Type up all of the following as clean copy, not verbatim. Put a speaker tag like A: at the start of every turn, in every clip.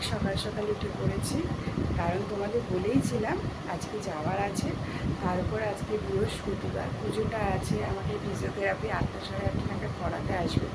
A: অনেক সকাল সকাল উঠে পড়েছি, কারণ তোমাদের বলেইছিলাম আজকে যাওয়ার আছে। তারপর আজকে বৃহস্পতিবার, পুজোটা আছে, আমাকে ফিজিওথেরাপি 8টা সাড়ে 8টা নাগাদ পড়াতে আসবে।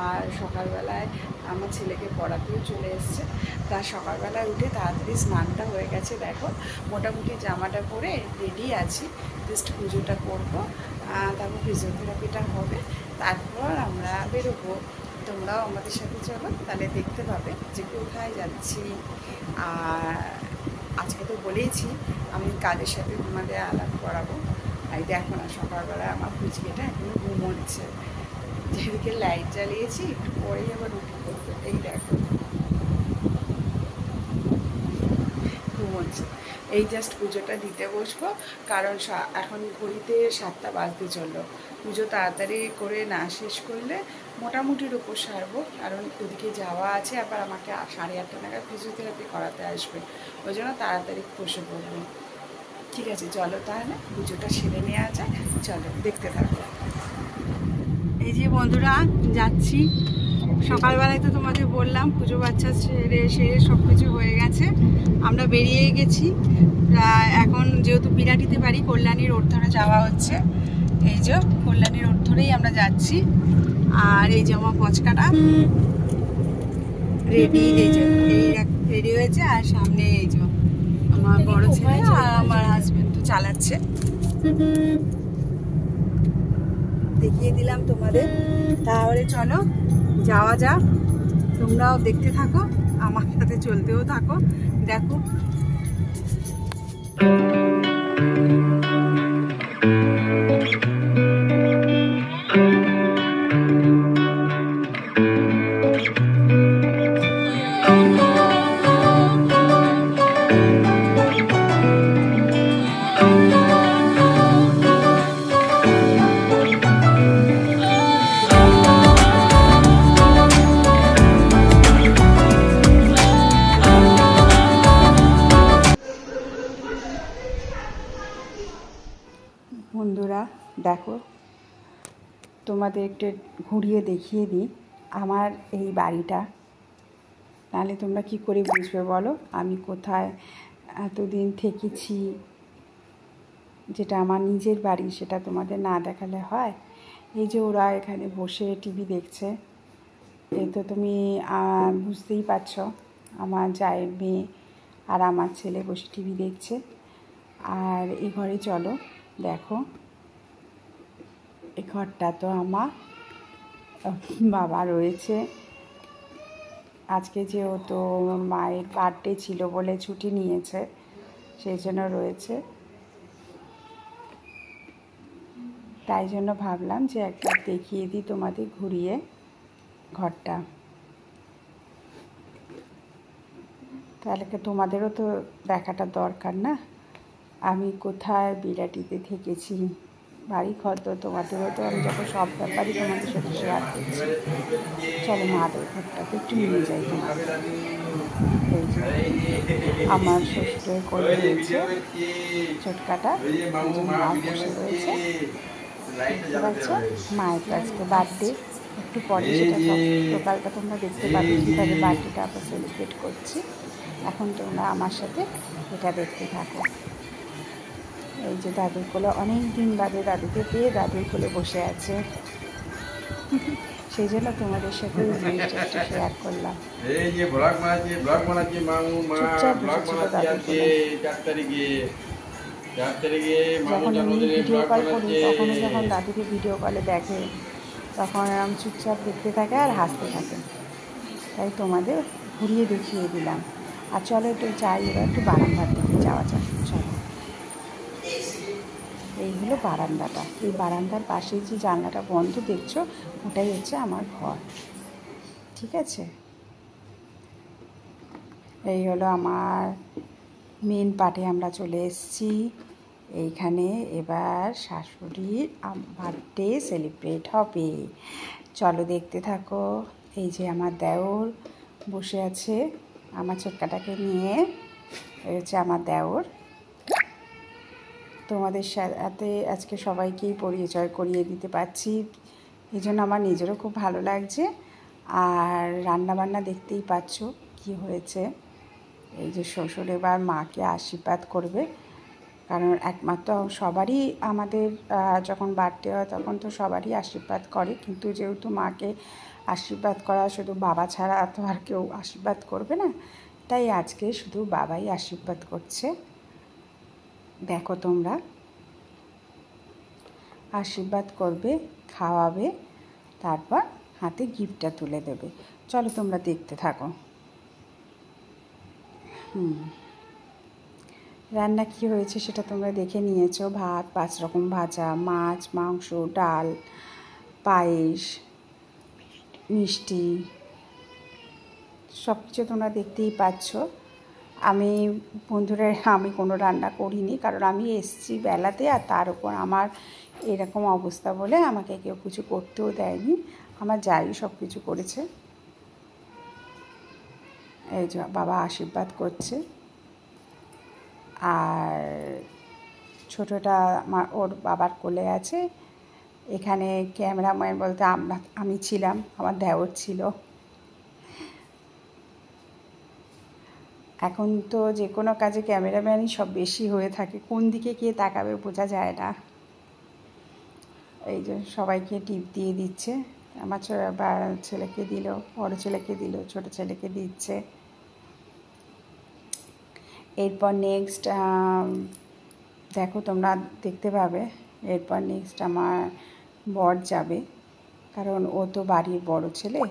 A: আর সকালবেলায় আমার ছেলেকে পড়াতেও চলে এসছে। তার সকালবেলায় উঠে তাড়াতাড়ি স্নানটা হয়ে গেছে, দেখো মোটামুটি জামাটা পরে রেডি আছি, জাস্ট পুজোটা করবো, তারপর ফিজিওথেরাপিটা হবে, তারপর আমরা বেরোবো। তোমরাও আমাদের সাথে চলো, তাহলে দেখতে পাবে যে কোথায় যাচ্ছি। আর আজকে তো বলেইছি আমি কাদের সাথে তোমাদের আলাপ করাবো। আর দেখো না, সকালবেলা আমার পুচকেটা এখনো ঘুমোচ্ছে, যেদিকে লাইট জ্বালিয়েছি একটু পরেই আবার উঠে পড়বে। এই দেখো ঘুমোচ্ছে। এই জাস্ট পুজোটা দিতে বসবো, কারণ এখন ঘড়িতে 7টা বাজতে চললো। পুজো তাড়াতাড়ি করে না শেষ করলে মোটামুটির উপর সারবো, কারণ ওদিকে যাওয়া আছে, আবার আমাকে 8:30 নাগাদ ফিজিওথেরাপি করাতে আসবে, ওই জন্য তাড়াতাড়ি বসে পড়বো। ঠিক আছে, চলো তাহলে পুজোটা সেরে নেওয়া যায়, চলো দেখতে থাকো। এই যে বন্ধুরা যাচ্ছি, সকালবেলায় তো তোমাদের বললাম পুজো বাচ্চা সেরে সব কিছু হয়ে গেছে, আমরা বেরিয়ে গেছি। এখন যেহেতু বিরাটিতে বাড়ি, কল্যাণী রোড ধরে যাওয়া হচ্ছে। এই যে কল্যাণী রোড ধরেই আমরা যাচ্ছি। আর এই যে আমার পচকাটা রেডি, এই যে এই রেডি হয়েছে, আর সামনে এই যে আমার বড় ছেলে আর আমার হাজবেন্ড তো চালাচ্ছে। দেখিয়ে দিলাম তোমাদের, তাহলে চলো যাওয়া যাক। তোমরাও দেখতে থাকো, আমার সাথে চলতেও থাকো, দেখো। বন্ধুরা দেখো, তোমাদের একটু ঘুরিয়ে দেখিয়ে দিই আমার এই বাড়িটা, নাহলে তোমরা কি করে বুঝবে বলো আমি কোথায় এতদিন থেকেছি। যেটা আমার নিজের বাড়ি সেটা তোমাদের না দেখালে হয়। এই যে ওরা এখানে বসে টিভি দেখছে, এই তো তুমি বুঝতেই পারছ, আমার জায়ের মেয়ে আর আমার ছেলে বসে টিভি দেখছে। আর এই ঘরে চলো দেখো, এই ঘরটা তো আমার বাবা রয়েছে। আজকে যেহেতু মায়ের বার্থডে ছিল বলে ছুটি নিয়েছে, সেই জন্য রয়েছে, তাই জন্য ভাবলাম যে একবার দেখিয়ে দিই তোমাদের ঘুরিয়ে ঘরটা, তাহলে তোমাদেরও তো দেখাটা দরকার না আমি কোথায় বিরাটিতে থেকেছি। বাড়ি ঘর তো তোমাদেরও তো আমি যখন সব ব্যাপারই তোমাদের সাথে শেয়ার করছি। চলো মাদের ঘরটাকে একটু নিয়ে যাই তোমাদের। এই যে আমার শ্বশুরের কোলে রয়েছে ছোটকাটা, মা বসে রয়েছে, দেখতে পাচ্ছ। মায়ের তো আজকে বার্থডে, একটু পরে সেটা সকালটা তোমরা দেখতে পাবে কীভাবে বার্থডেটা আবার সেলিব্রেট করছি। এখন তোমরা আমার সাথে এটা দেখতে থাকো। এই যে দাদুর কোলে, অনেক দিন বাদে দাদুকে পেয়ে দাদুর কোলে বসে আছে, সেই জন্য তোমাদের সাথে এই জিনিসটা একটু শেয়ার করলাম। চুপচাপ বসেছিল দাদুর কোলে। যখন আমি ভিডিও কল করি তখনও যখন দাদুকে ভিডিও কলে দেখে তখন এরকম চুপচাপ দেখতে থাকে আর হাসতে থাকে, তাই তোমাদের ঘুরিয়ে দেখিয়ে দিলাম। আর চলো একটু যাই, এবার একটু বারান্দার দিকে যাওয়া যাক, চলো। এই হলো বারান্দাটা, এই বারান্দার পাশে যে জানলাটা বন্ধ দেখছো ওটাই হচ্ছে আমার ঘর, ঠিক আছে। এই হলো আমার মেন পার্টে আমরা চলে এসেছি। এইখানে এবার শাশুড়ির বার্থডে সেলিব্রেট হবে, চলো দেখতে থাকো। এই যে আমার দেওর বসে আছে আমার ছোটকাটাকে নিয়ে, এই হচ্ছে আমার দেওর। তোমাদের সাথে আজকে সবাইকেই পরিচয় করিয়ে দিতে পারছি, এই জন্য আমার নিজেরও খুব ভালো লাগছে। আর রান্নাবান্না দেখতেই পাচ্ছ কি হয়েছে। এই যে শ্বশুর এবার মাকে আশীর্বাদ করবে, কারণ একমাত্র সবারই আমাদের যখন বার্থডে হয় তখন তো সবারই আশীর্বাদ করে, কিন্তু যেহেতু মাকে আশীর্বাদ করা শুধু বাবা ছাড়া তো আর কেউ আশীর্বাদ করবে না, তাই আজকে শুধু বাবাই আশীর্বাদ করছে। দেখো তোমরা, আশীর্বাদ করবে, খাওয়াবে, তারপর হাতে গিফটটা তুলে দেবে। চলো তোমরা দেখতে থাকো। রান্না কী হয়েছে সেটা তোমরা দেখে নিয়েছো। ভাত, 5 রকম ভাজা, মাছ, মাংস, ডাল, পায়েস, মিষ্টি, সব কিছু তোমরা দেখতেই পাচ্ছ। আমি বন্ধুরা আমি কোনো রান্না করিনি, কারণ আমি এসেছি বেলাতে, আর তার উপর আমার এরকম অবস্থা বলে আমাকে কেউ কিছু করতেও দেয়নি, আমার যাই সব কিছু করেছে। এই যে বাবা আশীর্বাদ করছে, আর ছোটোটা ওর বাবার কোলে আছে। এখানে ক্যামেরাম্যান বলতে আমি ছিলাম, আমার দেওর ছিল। এখন তো যে কোনো কাজে ক্যামেরাম্যানই সব বেশি হয়ে থাকে, কোন দিকে কে তাকাবে বোঝা যায় না। এই যে সবাইকে টিপ দিয়ে দিচ্ছে, আমার ছেলেকে দিল, বড় ছেলেকে দিল, ছোটো ছেলেকে দিচ্ছে। এরপর নেক্সট দেখো তোমরা দেখতে পাবে, এরপর নেক্সট আমার বর যাবে, কারণ ও তো বাড়ির বড় ছেলে,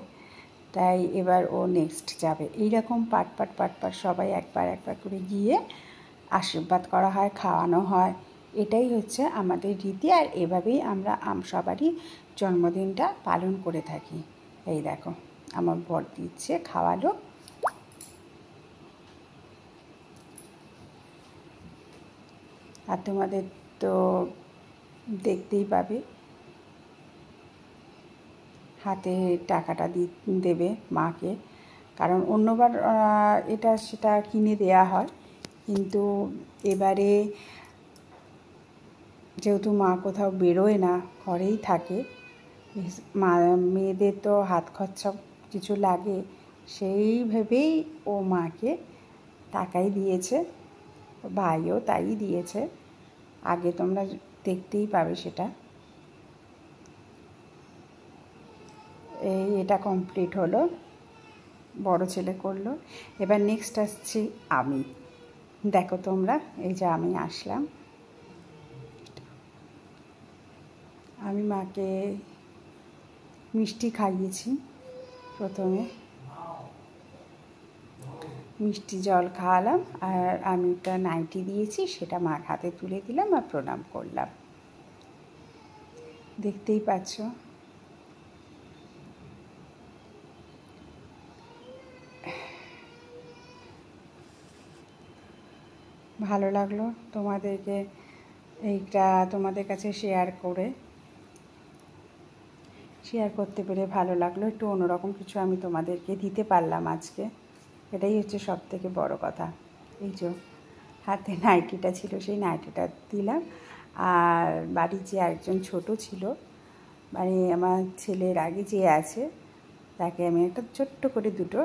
A: তাই এবার ও নেক্সট যাবে। এইরকম পাট সবাই একবার করে গিয়ে আশীর্বাদ করা হয়, খাওয়ানো হয়। এটাই হচ্ছে আমাদের রীতি, আর এভাবেই আমরা সবারই জন্মদিনটা পালন করে থাকি। এই দেখো আমার বর দিচ্ছে, খাওয়ালো। আর তোমাদের তো দেখতেই পাবে, হাতে টাকাটা দেবে মাকে, কারণ অন্যবার এটা সেটা কিনে দেয়া হয়, কিন্তু এবারে যেহেতু মা কোথাও বেরোয় না, ঘরেই থাকে, মেয়েদের তো হাত খরচা কিছু লাগে, সেই ভেবেই ও মাকে টাকাই দিয়েছে, ভাইও তাই দিয়েছে। আগে তোমরা দেখতেই পাবে সেটা। এটা কমপ্লিট হলো, বড় ছেলে করলো। এবার নেক্সট আসছি আমি। দেখো তোমরা, এই যে আমি আসলাম, আমি মাকে মিষ্টি খাইয়েছি। প্রথমে মিষ্টি জল খাওয়ালাম, আর আমি একটা নাইটি দিয়েছি, সেটা মার হাতে তুলে দিলাম আর প্রণাম করলাম। দেখতেই পাচ্ছ। ভালো লাগলো তোমাদেরকে এইটা তোমাদের কাছে শেয়ার করতে পেরে ভালো লাগলো। একটু অন্যরকম কিছু আমি তোমাদেরকে দিতে পারলাম আজকে, এটাই হচ্ছে সব থেকে বড় কথা। এই যে হাতে নাইটিটা ছিল, সেই নাইটিটা দিলাম। আর বাড়ি যে একজন ছোট ছিল, মানে আমার ছেলের আগে যে আছে, তাকে আমি একটা ছোট্ট করে 2টো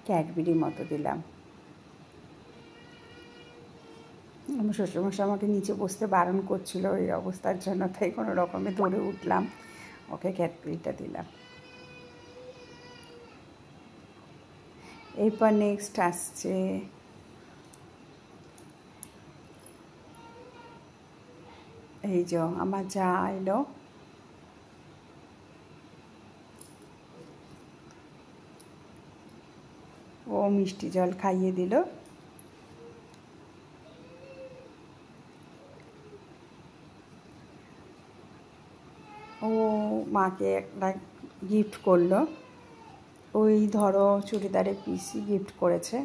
A: ক্যাডবেরি মতো দিলাম। আমার শ্বশুরমশাই আমাকে নিচে বসতে বারণ করছিল এই অবস্থার জন্য, তাই কোনো রকমে দৌড়ে উঠলাম, ওকে ক্যাডবেরিটা দিলাম। এরপর নেক্সট আসছে এই যে আমার যা এলো, ও মিষ্টি জল খাইয়ে দিল। ও মাকে একটা গিফট করলো, ওই ধরো চুড়িদারের পিসই গিফট করেছে।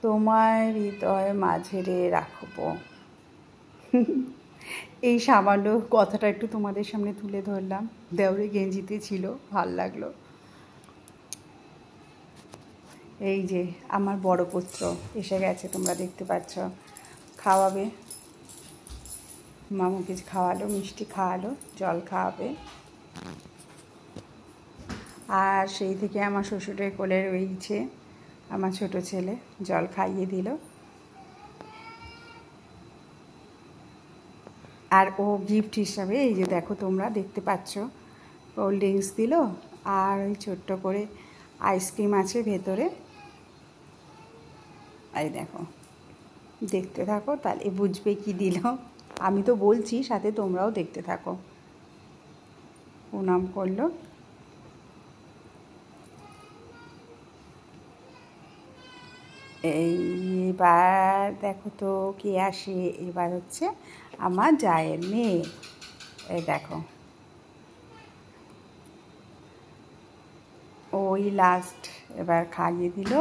A: তোমার হৃদয় মাঝেরে রাখবো। এই সামান্য কথাটা একটু তোমাদের সামনে তুলে ধরলাম, দেওরে গেঞ্জিতে ছিল, ভাল লাগলো। এই যে আমার বড় পুত্র এসে গেছে, তোমরা দেখতে পাচ্ছ, খাওয়াবে, মামুকে খাওয়ালো, মিষ্টি খাওয়ালো, জল খাওয়াবে। আর সেই থেকে আমার শ্বশুরের কোলে রয়েছে আমার ছোট ছেলে, জল খাইয়ে দিল। আর ও গিফট হিসাবে এই যে দেখো তোমরা দেখতে পাচ্ছ, কোল্ড ড্রিঙ্কস দিল, আর ওই ছোট্ট করে আইসক্রিম আছে ভেতরে। এই দেখো, দেখতে থাকো তাহলে বুঝবে কি দিল। আমি তো বলছি, সাথে তোমরাও দেখতে থাকো। প্রণাম করলো। এইবার দেখো তো কে আসে, এবার হচ্ছে আমার জায়ের মেয়ে। এই দেখো, ওই লাস্ট এবার খাইয়ে দিল,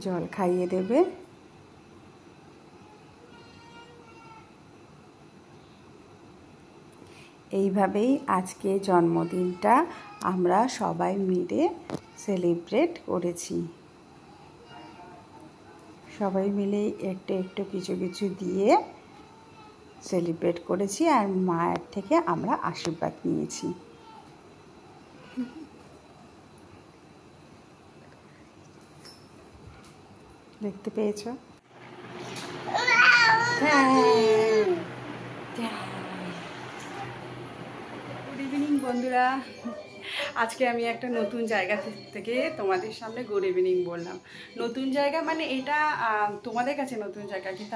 A: জল খাইয়ে দেবে। এইভাবেই আজকে জন্মদিনটা আমরা সবাই মিলে সেলিব্রেট করেছি। সবাই মিলে একটু একটু কিছু কিছু দিয়ে সেলিব্রেট করেছি, আর মায়ের থেকে আমরা আশীর্বাদ নিয়েছি। দেখতে পেয়েছো? গুড ইভিনিং বন্ধুরা, আজকে আমি একটা নতুন জায়গা থেকে তোমাদের সামনে গুড ইভিনিং বললাম। নতুন জায়গা মানে এটা তোমাদের কাছে নতুন জায়গা, কিন্তু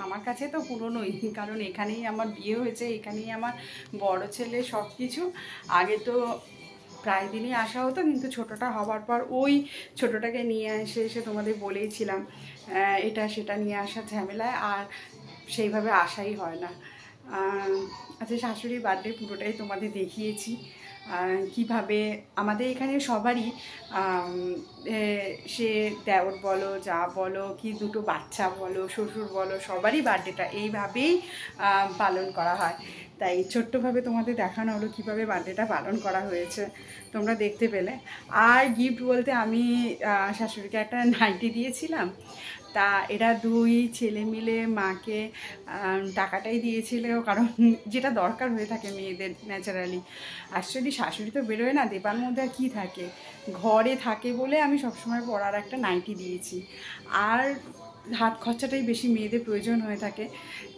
A: আমার কাছে তো পুরনোই, কারণ এখানেই আমার বিয়ে হয়েছে, এখানেই আমার বড় ছেলে সব কিছু। আগে তো প্রায় দিনই আসা হতো, কিন্তু ছোটোটা হবার পর ওই ছোটোটাকে নিয়ে এসে তোমাদের বলেইছিলাম এটা সেটা নিয়ে আসার ঝামেলায় আর সেইভাবে আসাই হয় না। আচ্ছা, শাশুড়ির বার্থডে পুরোটাই তোমাদের দেখিয়েছি, কিভাবে আমাদের এখানে সবারই সে দেওর বলো, যা বলো, কি দুটো বাচ্চা বলো, শ্বশুর বলো, সবারই বার্থডেটা এইভাবেই পালন করা হয়। তাই ছোট্টভাবে তোমাদের দেখানো হলো কীভাবে বার্থডেটা পালন করা হয়েছে, তোমরা দেখতে পেলে। আর গিফট বলতে আমি শাশুড়িকে একটা নাইটি দিয়েছিলাম, তা এরা দুই ছেলে মিলে মাকে টাকাটাই দিয়েছিল, কারণ যেটা দরকার হয়ে থাকে মেয়েদের ন্যাচারালি। অ্যাকচুয়ালি শাশুড়ি তো বেরোয় না, দেবার মধ্যে আর কী থাকে, ঘরে থাকে বলে আমি সবসময় পরার একটা নাইটি দিয়েছি। আর হাত খরচাটাই বেশি মেয়েদের প্রয়োজন হয়ে থাকে,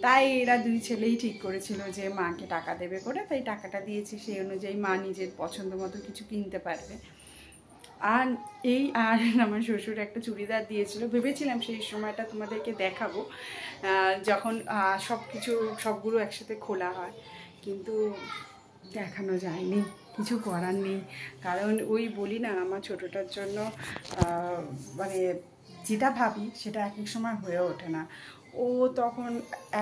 A: তাই এরা দুই ছেলেই ঠিক করেছিল যে মাকে টাকা দেবে করে, তাই টাকাটা দিয়েছি। সেই অনুযায়ী মা নিজের পছন্দ মতো কিছু কিনতে পারবে। আর আমার শ্বশুর একটা চুড়িদার দিয়েছিল, ভেবেছিলাম সেই সময়টা তোমাদেরকে দেখাবো যখন সবগুলো একসাথে খোলা হয়, কিন্তু দেখানো যায়নি, কিছু করার নেই। কারণ ওই বলি না, আমার ছোটোটার জন্য মানে যেটা ভাবি সেটা এক এক সময় হয়ে ওঠে না। ও তখন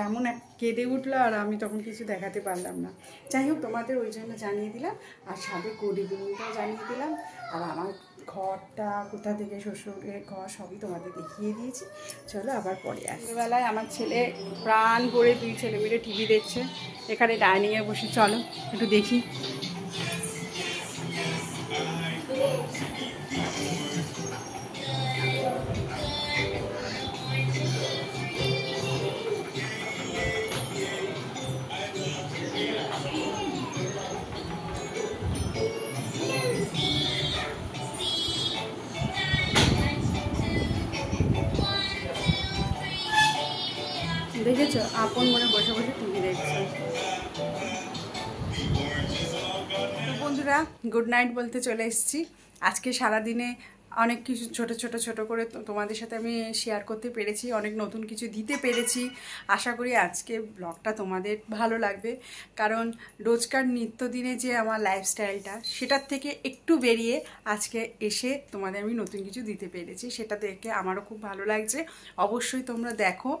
A: এমন কেঁদে উঠলো, আর আমি তখন কিছু দেখাতে পারলাম না। যাই হোক, তোমাদের ওই জন্য জানিয়ে দিলাম, আর সাথে গুড ইভিনিংটাও জানিয়ে দিলাম। আর আমার ঘরটা কোথা থেকে, শ্বশুরের ঘর সবই তোমাদের দেখিয়ে দিয়েছি। চলো আবার পরে আসি। বেলায় আমার ছেলে প্রাণ করে দুই ছেলে মিলে টিভি দেখছে এখানে ডাইনিংয়ে বসে। চলো একটু দেখি। দেখেছো, আপন মনে বসে বসে টিভি দেখছে। তো বন্ধুরা, গুড নাইট বলতে চলে এসেছি। আজকে সারাদিনে অনেক কিছু ছোট করে তোমাদের সাথে আমি শেয়ার করতে পেরেছি, অনেক নতুন কিছু দিতে পেরেছি। আশা করি আজকে ব্লগটা তোমাদের ভালো লাগবে, কারণ রোজকার নিত্যদিনে যে আমার লাইফস্টাইলটা, সেটার থেকে একটু বেরিয়ে আজকে এসে তোমাদের আমি নতুন কিছু দিতে পেরেছি, সেটা দেখে আমারও খুব ভালো লাগছে। অবশ্যই তোমরা দেখো,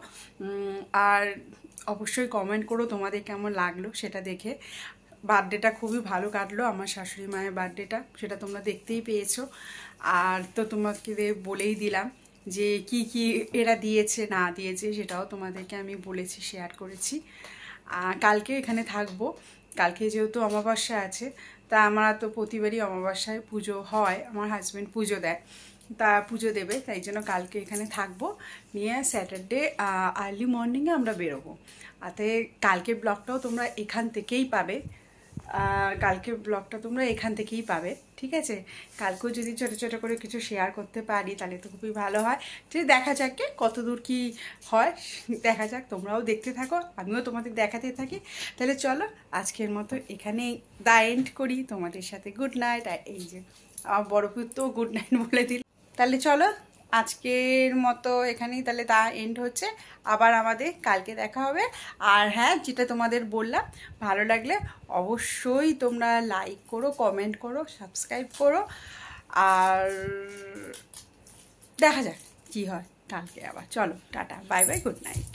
A: আর অবশ্যই কমেন্ট করো তোমাদের কেমন লাগলো সেটা দেখে। বার্থডেটা খুবই ভালো কাটলো, আমার শাশুড়ি মায়ের বার্থডেটা, সেটা তোমরা দেখতেই পেয়েছো। আর তো তোমাকে বলেই দিলাম যে কি কি এরা দিয়েছে না দিয়েছে, সেটাও তোমাদেরকে আমি বলেছি, শেয়ার করেছি। কালকে এখানে থাকবো, কালকে যেহেতু অমাবস্যা আছে, তা আমরা তো প্রতিবারই অমাবস্যায় পুজো হয়, আমার হাজব্যান্ড পুজো দেয়, তা পুজো দেবে, তাই জন্য কালকে এখানে থাকবো। নিয়ে স্যাটারডে আর্লি মর্নিংয়ে আমরা বেরোবো। তাতে কালকের ব্লগটাও তোমরা এখান থেকেই পাবে, কালকের ব্লগটা তোমরা এখান থেকেই পাবে, ঠিক আছে? কালকেও যদি ছোটো ছোটো করে কিছু শেয়ার করতে পারি তাহলে তো খুবই ভালো হয়। যদি দেখা যাক কত দূর কী হয়, দেখা যাক, তোমরাও দেখতে থাকো, আমিও তোমাদের দেখাতে থাকি। তাহলে চলো আজকের মতো এখানেই দা এন্ড করি, তোমাদের সাথে গুড নাইট। আর এই যে আমার বড় পুত্র গুড নাইট বলে দিল। তাহলে চলো আজকের মতো এখানেই তাহলে তা এন্ড হচ্ছে, আবার আমাদের কালকে দেখা হবে। আর হ্যাঁ, যেটা তোমাদের বললাম, ভালো লাগলে অবশ্যই তোমরা লাইক করো, কমেন্ট করো, সাবস্ক্রাইব করো। আর দেখা যাক কি হয় কালকে আবার। চলো tata, bye bye, good night.